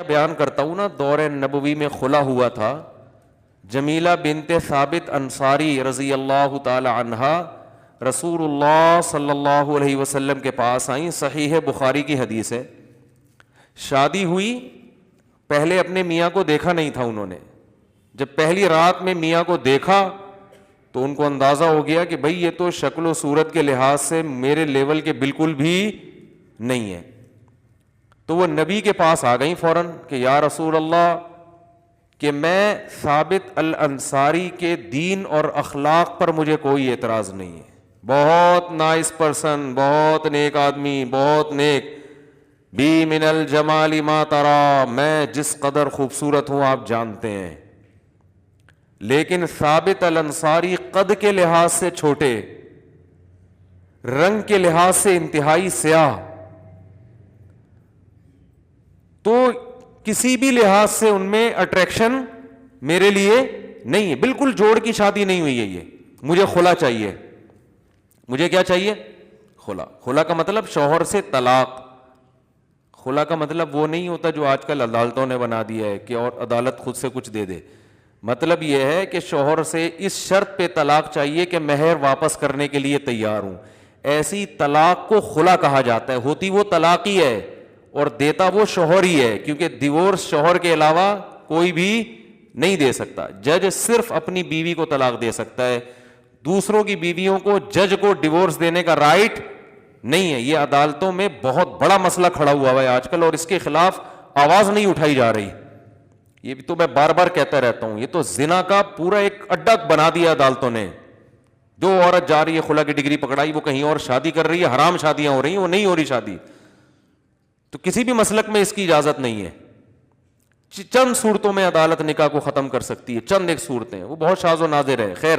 بیان کرتا ہوں نا, دور نبوی میں خلا ہوا تھا. جمیلہ بنت ثابت انصاری رضی اللہ تعالی عنہا رسول اللہ صلی اللہ علیہ وسلم کے پاس آئیں. صحیح بخاری کی حدیث ہے. شادی ہوئی, پہلے اپنے میاں کو دیکھا نہیں تھا انہوں نے. جب پہلی رات میں میاں کو دیکھا تو ان کو اندازہ ہو گیا کہ بھئی یہ تو شکل و صورت کے لحاظ سے میرے لیول کے بالکل بھی نہیں ہے. تو وہ نبی کے پاس آ گئیں فوراً کہ یا رسول اللہ, کہ میں ثابت الانصاری کے دین اور اخلاق پر مجھے کوئی اعتراض نہیں ہے, بہت نائس پرسن, بہت نیک آدمی, بہت نیک, بی من الجمال ما ترا, میں جس قدر خوبصورت ہوں آپ جانتے ہیں, لیکن ثابت الانصاری قد کے لحاظ سے چھوٹے, رنگ کے لحاظ سے انتہائی سیاہ, تو کسی بھی لحاظ سے ان میں اٹریکشن میرے لیے نہیں ہے. بالکل جوڑ کی شادی نہیں ہوئی ہے یہ, مجھے خلا چاہیے. مجھے کیا چاہیے؟ خلا. خلا کا مطلب شوہر سے طلاق. خلا کا مطلب وہ نہیں ہوتا جو آج کل عدالتوں نے بنا دیا ہے کہ اور عدالت خود سے کچھ دے دے. مطلب یہ ہے کہ شوہر سے اس شرط پہ طلاق چاہیے کہ مہر واپس کرنے کے لیے تیار ہوں. ایسی طلاق کو خلا کہا جاتا ہے. ہوتی وہ طلاق ہی ہے اور دیتا وہ شوہر ہی ہے, کیونکہ ڈیورس شوہر کے علاوہ کوئی بھی نہیں دے سکتا. جج صرف اپنی بیوی کو طلاق دے سکتا ہے, دوسروں کی بیویوں کو جج کو ڈیورس دینے کا رائٹ نہیں ہے. یہ عدالتوں میں بہت بڑا مسئلہ کھڑا ہوا ہے آج کل, اور اس کے خلاف آواز نہیں اٹھائی جا رہی. یہ بھی تو میں بار بار کہتا رہتا ہوں, یہ تو زنا کا پورا ایک اڈا بنا دیا عدالتوں نے. جو عورت جا رہی ہے خلا کی ڈگری پکڑائی, وہ کہیں اور شادی کر رہی ہے, حرام شادیاں ہو رہی ہیں, وہ نہیں ہو رہی شادی. تو کسی بھی مسلک میں اس کی اجازت نہیں ہے. چند صورتوں میں عدالت نکاح کو ختم کر سکتی ہے, چند ایک صورتیں, وہ بہت شاذ و نادر ہے. خیر,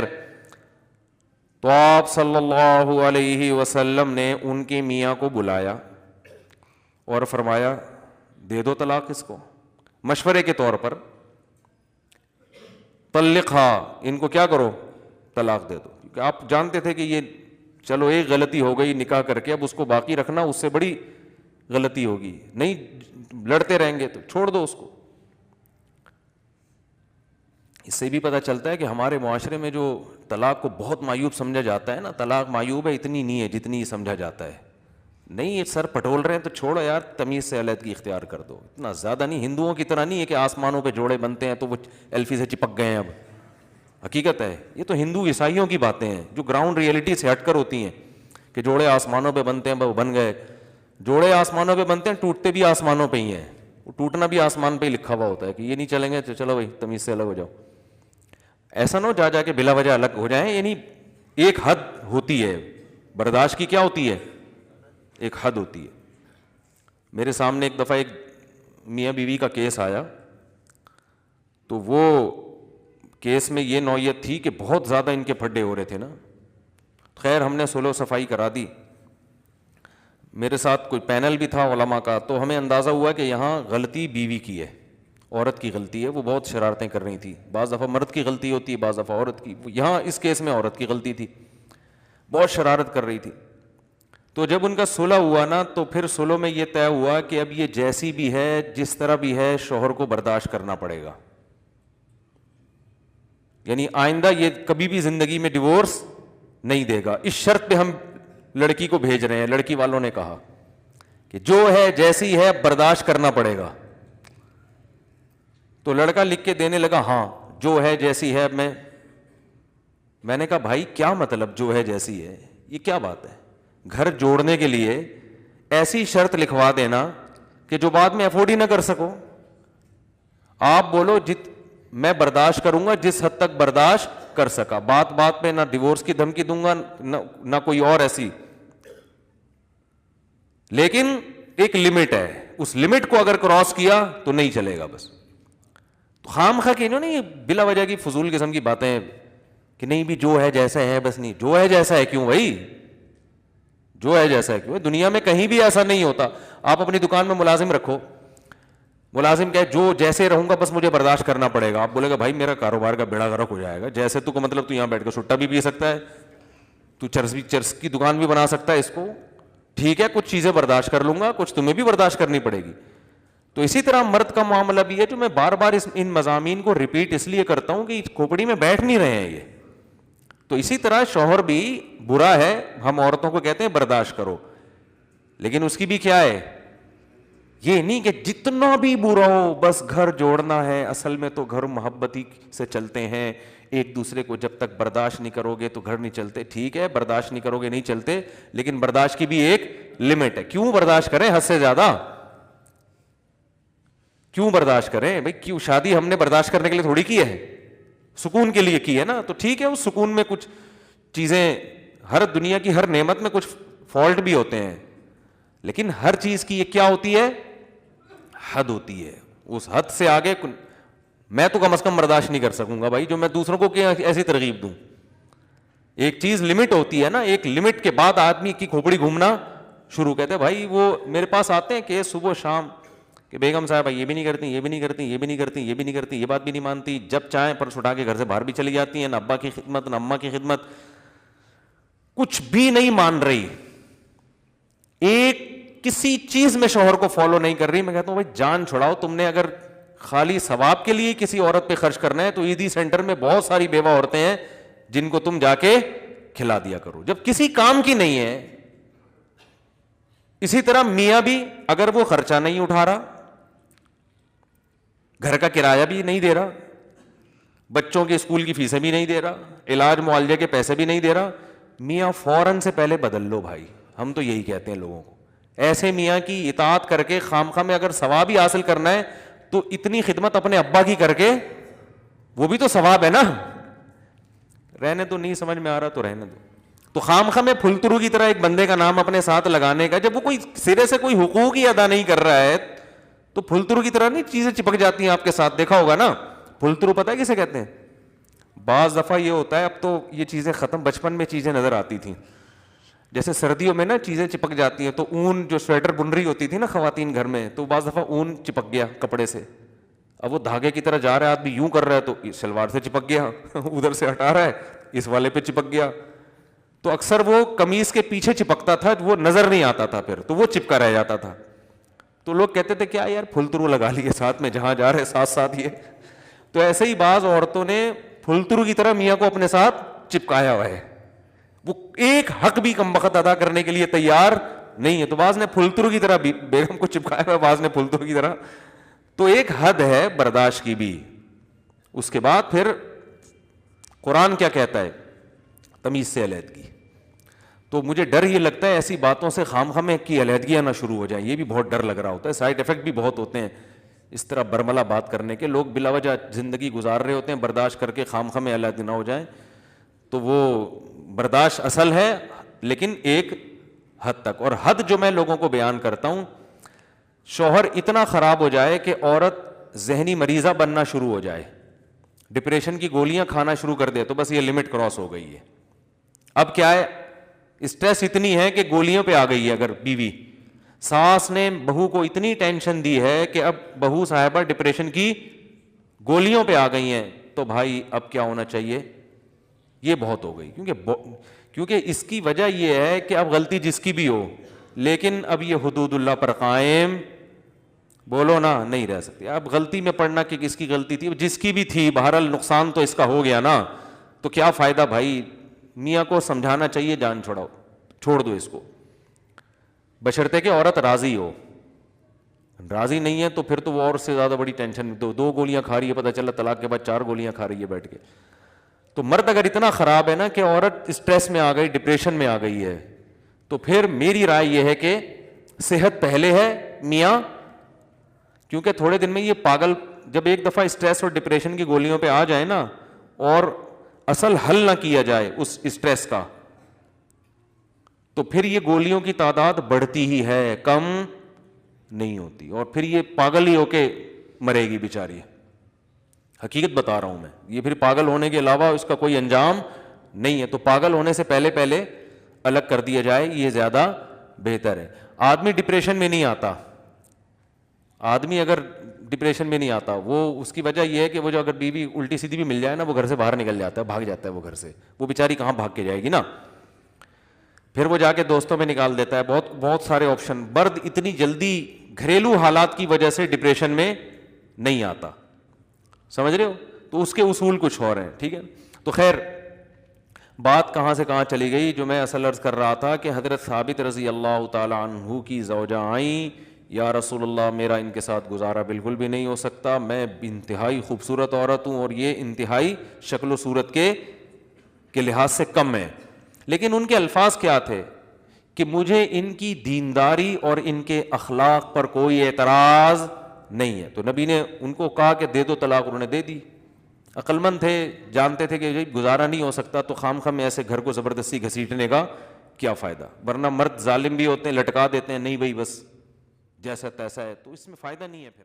تو آپ صلی اللہ علیہ وسلم نے ان کے میاں کو بلایا اور فرمایا دے دو طلاق اس کو, مشورے کے طور پر. طلقها, ان کو کیا کرو, طلاق دے دو. کیونکہ آپ جانتے تھے کہ یہ چلو ایک غلطی ہو گئی نکاح کر کے, اب اس کو باقی رکھنا اس سے بڑی غلطی ہوگی, نہیں لڑتے رہیں گے تو چھوڑ دو اس کو. اس سے بھی پتہ چلتا ہے کہ ہمارے معاشرے میں جو طلاق کو بہت معیوب سمجھا جاتا ہے نا, طلاق معیوب ہے اتنی نہیں ہے جتنی سمجھا جاتا ہے. نہیں, یہ سر پٹول رہے ہیں تو چھوڑو یار, تمیز سے علیحدگی اختیار کر دو. اتنا زیادہ نہیں, ہندوؤں کی طرح نہیں ہے کہ آسمانوں پہ جوڑے بنتے ہیں تو وہ ایلفی سے چپک گئے ہیں. اب حقیقت ہے, یہ تو ہندو عیسائیوں کی باتیں ہیں جو گراؤنڈ ریئلٹی سے ہٹ کر ہوتی ہیں کہ جوڑے آسمانوں پہ بنتے ہیں, وہ بن گئے. جوڑے آسمانوں پہ بنتے ہیں, ٹوٹتے بھی آسمانوں پہ ہی ہیں. وہ ٹوٹنا بھی آسمان پہ ہی لکھا ہوا ہوتا ہے کہ یہ نہیں چلیں گے تو چلو بھائی تمیز سے الگ ہو جاؤ. ایسا نہ ہو جا کے بلا وجہ الگ ہو جائیں. یعنی ایک حد ہوتی ہے برداشت کی. کیا ہوتی ہے؟ ایک حد ہوتی ہے. میرے سامنے ایک دفعہ ایک میاں بیوی کا کیس آیا, تو وہ کیس میں یہ نوعیت تھی کہ بہت زیادہ ان کے پھڈے ہو رہے تھے نا. خیر, ہم نے سلو صفائی کرا دی. میرے ساتھ کوئی پینل بھی تھا علماء کا, تو ہمیں اندازہ ہوا کہ یہاں غلطی بیوی کی ہے, عورت کی غلطی ہے. وہ بہت شرارتیں کر رہی تھی. بعض دفعہ مرد کی غلطی ہوتی ہے, بعض دفعہ عورت کی. یہاں اس کیس میں عورت کی غلطی تھی, بہت شرارت کر رہی تھی. تو جب ان کا صلح ہوا نا, تو پھر صلح میں یہ طے ہوا کہ اب یہ جیسی بھی ہے, جس طرح بھی ہے, شوہر کو برداشت کرنا پڑے گا. یعنی آئندہ یہ کبھی بھی زندگی میں ڈیورس نہیں دے گا. اس شرط پہ ہم لڑکی کو بھیج رہے ہیں. لڑکی والوں نے کہا کہ جو ہے جیسی ہے برداشت کرنا پڑے گا. تو لڑکا لکھ کے دینے لگا, ہاں جو ہے جیسی ہے. میں نے کہا بھائی کیا مطلب جو ہے جیسی ہے, یہ کیا بات ہے؟ گھر جوڑنے کے لیے ایسی شرط لکھوا دینا کہ جو بعد میں افورڈ ہی نہ کر سکو. آپ بولو میں برداشت کروں گا جس حد تک برداشت کر سکا. بات بات پہ نہ ڈیورس کی دھمکی دوں گا, نہ کوئی اور ایسی. لیکن ایک لمٹ ہے, اس لمٹ کو اگر کراس کیا تو نہیں چلے گا. بس تو خام خواہ کہ انہوں نے یہ بلا وجہ کی فضول قسم کی باتیں کہ نہیں بھی جو ہے جیسا ہے, بس نہیں جو ہے جیسا ہے. کیوں بھائی جو ہے جیسا ہے کیوں؟ دنیا میں کہیں بھی ایسا نہیں ہوتا. آپ اپنی دکان میں ملازم رکھو, ملازم کہے جو جیسے رہوں گا بس مجھے برداشت کرنا پڑے گا. آپ بولے گا بھائی میرا کاروبار کا بیڑا غرق ہو جائے گا. جیسے تو مطلب تو یہاں بیٹھ کے سٹا بھی پی سکتا ہے, تو چرس کی دکان بھی بنا سکتا ہے. اس کو ٹھیک ہے, کچھ چیزیں برداشت کر لوں گا, کچھ تمہیں بھی برداشت کرنی پڑے گی. تو اسی طرح مرد کا معاملہ بھی ہے, جو میں بار بار ان مضامین کو ریپیٹ اس لیے کرتا ہوں کہ کھوپڑی میں بیٹھ نہیں رہے ہیں یہ. تو اسی طرح شوہر بھی برا ہے, ہم عورتوں کو کہتے ہیں برداشت کرو, لیکن اس کی بھی کیا ہے, یہ نہیں کہ جتنا بھی برا ہو بس گھر جوڑنا ہے. اصل میں تو گھر محبتی سے چلتے ہیں, ایک دوسرے کو جب تک برداشت نہیں کرو گے تو گھر نہیں چلتے. ٹھیک ہے, برداشت نہیں کرو گے نہیں چلتے, لیکن برداشت کی بھی ایک لمٹ ہے. کیوں برداشت کریں حد سے زیادہ, کیوں برداشت کریں بھائی؟ کیوں؟ شادی ہم نے برداشت کرنے کے لیے تھوڑی کی ہے, سکون کے لیے کی ہے نا. تو ٹھیک ہے, اس سکون میں کچھ چیزیں, ہر دنیا کی ہر نعمت میں کچھ فالٹ بھی ہوتے ہیں, لیکن ہر چیز کی یہ کیا ہوتی ہے, حد ہوتی ہے. اس حد سے آگے میں تو کم از کم برداشت نہیں کر سکوں گا بھائی, جو میں دوسروں کو کیا ایسی ترغیب دوں. ایک چیز لمٹ ہوتی ہے نا, ایک لمٹ کے بعد آدمی کی کھوپڑی گھومنا شروع. کہتے ہیں بھائی وہ میرے پاس آتے ہیں کہ صبح شام کہ بیگم صاحبہ یہ بھی نہیں کرتی, یہ بھی نہیں کرتی, یہ بھی نہیں کرتی, یہ بھی نہیں کرتی, یہ بات بھی نہیں مانتی, جب چاہیں پرس اٹھا کے گھر سے باہر بھی چلی جاتی ہیں, نہ ابا کی خدمت نہ اماں کی خدمت, کچھ بھی نہیں مان رہی, ایک کسی چیز میں شوہر کو فالو نہیں کر رہی. میں کہتا ہوں بھائی جان چھڑاؤ, تم نے اگر خالی ثواب کے لیے کسی عورت پہ خرچ کرنا ہے تو عیدی سینٹر میں بہت ساری بیوہ عورتیں ہیں جن کو تم جا کے کھلا دیا کرو, جب کسی کام کی نہیں ہے. اسی طرح میاں بھی اگر وہ خرچہ نہیں اٹھا رہا, گھر کا کرایہ بھی نہیں دے رہا, بچوں کے اسکول کی فیسیں بھی نہیں دے رہا, علاج معالجے کے پیسے بھی نہیں دے رہا, میاں فوراً سے پہلے بدل لو بھائی. ہم تو یہی کہتے ہیں لوگوں کو, ایسے میاں کی اطاعت کر کے خامخواہ میں اگر ثواب ہی حاصل کرنا ہے تو اتنی خدمت اپنے ابا کی کر کے, وہ بھی تو ثواب ہے نا. رہنے تو نہیں سمجھ میں آ رہا تو رہنے دو. تو خامخواہ میں پھلترو کی طرح ایک بندے کا نام اپنے ساتھ لگانے کا, جب وہ کوئی سرے سے کوئی حقوق ہی ادا نہیں کر رہا ہے تو پھلترو کی طرح نہیں چیزیں چپک جاتی ہیں آپ کے ساتھ. دیکھا ہوگا نا پھلترو, پتہ ہے کسے کہتے ہیں؟ بعض دفعہ یہ ہوتا ہے, اب تو یہ چیزیں ختم, بچپن میں چیزیں نظر آتی تھیں, جیسے سردیوں میں نا چیزیں چپک جاتی ہیں, تو اون جو سویٹر بن رہی ہوتی تھی نا خواتین گھر میں, تو بعض دفعہ اون چپک گیا کپڑے سے, اب وہ دھاگے کی طرح جا رہا ہے آدمی, یوں کر رہا ہے تو شلوار سے چپک گیا, ادھر سے ہٹا رہا ہے اس والے پہ چپک گیا. تو اکثر وہ قمیص کے پیچھے چپکتا تھا, وہ نظر نہیں آتا تھا, پھر تو وہ چپکا رہ جاتا تھا. تو لوگ کہتے تھے کیا یار پھلترو لگا لیے ساتھ میں, جہاں جا رہے ساتھ ساتھ یہ. تو ایسے ہی بعض عورتوں نے پھلترو کی طرح میاں کو اپنے ساتھ چپکایا ہوا ہے, وہ ایک حق بھی کم بخت ادا کرنے کے لیے تیار نہیں ہے. تو بعض نے پھلترو کی طرح بیگم کو چپکایا ہوا ہے, بعض نے پھلترو کی طرح. تو ایک حد ہے برداشت کی بھی. اس کے بعد پھر قرآن کیا کہتا ہے؟ تمیز سے علیحدگی. تو مجھے ڈر یہ لگتا ہے ایسی باتوں سے خامخواہ کی علیحدگیاں نہ شروع ہو جائیں, یہ بھی بہت ڈر لگ رہا ہوتا ہے. سائڈ افیکٹ بھی بہت ہوتے ہیں اس طرح برملا بات کرنے کے. لوگ بلا وجہ زندگی گزار رہے ہوتے ہیں, برداشت کر کے خامخواہ علیحدگی نہ ہو جائیں. تو وہ برداشت اصل ہے لیکن ایک حد تک. اور حد جو میں لوگوں کو بیان کرتا ہوں, شوہر اتنا خراب ہو جائے کہ عورت ذہنی مریضہ بننا شروع ہو جائے, ڈپریشن کی گولیاں کھانا شروع کر دے, تو بس یہ لمٹ کراس ہو گئی ہے. اب کیا ہے, اسٹریس اتنی ہے کہ گولیوں پہ آ گئی ہے. اگر بیوی, ساس نے بہو کو اتنی ٹینشن دی ہے کہ اب بہو صاحبہ ڈپریشن کی گولیوں پہ آ گئی ہیں, تو بھائی اب کیا ہونا چاہیے, یہ بہت ہو گئی. کیونکہ اس کی وجہ یہ ہے کہ اب غلطی جس کی بھی ہو, لیکن اب یہ حدود اللہ پر قائم, بولو نا, نہیں رہ سکتی. اب غلطی میں پڑنا کہ کس کی غلطی تھی, جس کی بھی تھی, بہرحال نقصان تو اس کا ہو گیا نا, تو کیا فائدہ بھائی. میاں کو سمجھانا چاہیے جان چھوڑاؤ, چھوڑ دو اس کو, بشرطے کہ عورت راضی ہو. راضی نہیں ہے تو پھر تو وہ اور سے زیادہ بڑی ٹینشن. دو گولیاں کھا رہی ہے, پتہ چلا طلاق کے بعد 4 گولیاں کھا رہی ہے بیٹھ کے. تو مرد اگر اتنا خراب ہے نا کہ عورت اسٹریس میں آ گئی, ڈپریشن میں آ گئی ہے, تو پھر میری رائے یہ ہے کہ صحت پہلے ہے میاں. کیونکہ تھوڑے دن میں یہ پاگل جب ایک دفعہ اسٹریس اور ڈپریشن کی گولیوں پہ آ جائے نا, اور اصل حل نہ کیا جائے اس اسٹریس کا, تو پھر یہ گولیوں کی تعداد بڑھتی ہی ہے, کم نہیں ہوتی, اور پھر یہ پاگل ہی ہو کے مرے گی بیچاری. حقیقت بتا رہا ہوں میں, یہ پھر پاگل ہونے کے علاوہ اس کا کوئی انجام نہیں ہے. تو پاگل ہونے سے پہلے الگ کر دیا جائے, یہ زیادہ بہتر ہے. آدمی ڈپریشن میں نہیں آتا, آدمی اگر ڈپریشن میں نہیں آتا, وہ اس کی وجہ یہ ہے کہ وہ جو اگر بیوی الٹی سیدھی بھی مل جائے نا, وہ گھر سے باہر نکل جاتا ہے, بھاگ جاتا ہے وہ گھر سے. وہ بیچاری کہاں بھاگ کے جائے گی نا, پھر وہ جا کے دوستوں میں نکال دیتا ہے. بہت سارے آپشن. مرد اتنی جلدی گھریلو حالات کی وجہ سے ڈپریشن میں نہیں آتا. سمجھ رہے ہو؟ تو اس کے اصول کچھ اور ہیں. ٹھیک ہے. تو خیر بات کہاں سے کہاں چلی گئی. جو میں اصل عرض کر رہا تھا کہ حضرت ثابت رضی اللہ تعالی عنہ کی زوجہ آئیں, یا رسول اللہ میرا ان کے ساتھ گزارا بالکل بھی نہیں ہو سکتا, میں انتہائی خوبصورت عورت ہوں اور یہ انتہائی شکل و صورت کے لحاظ سے کم ہے. لیکن ان کے الفاظ کیا تھے کہ مجھے ان کی دینداری اور ان کے اخلاق پر کوئی اعتراض نہیں ہے. تو نبی نے ان کو کہا کہ دے دو طلاق, انہوں نے دے دی. عقل مند تھے, جانتے تھے کہ گزارا نہیں ہو سکتا تو خام خام ایسے گھر کو زبردستی گھسیٹنے کا کیا فائدہ. ورنہ مرد ظالم بھی ہوتے ہیں, لٹکا دیتے ہیں, نہیں بھائی بس جیسا تیسا ہے, تو اس میں فائدہ نہیں ہے پھر.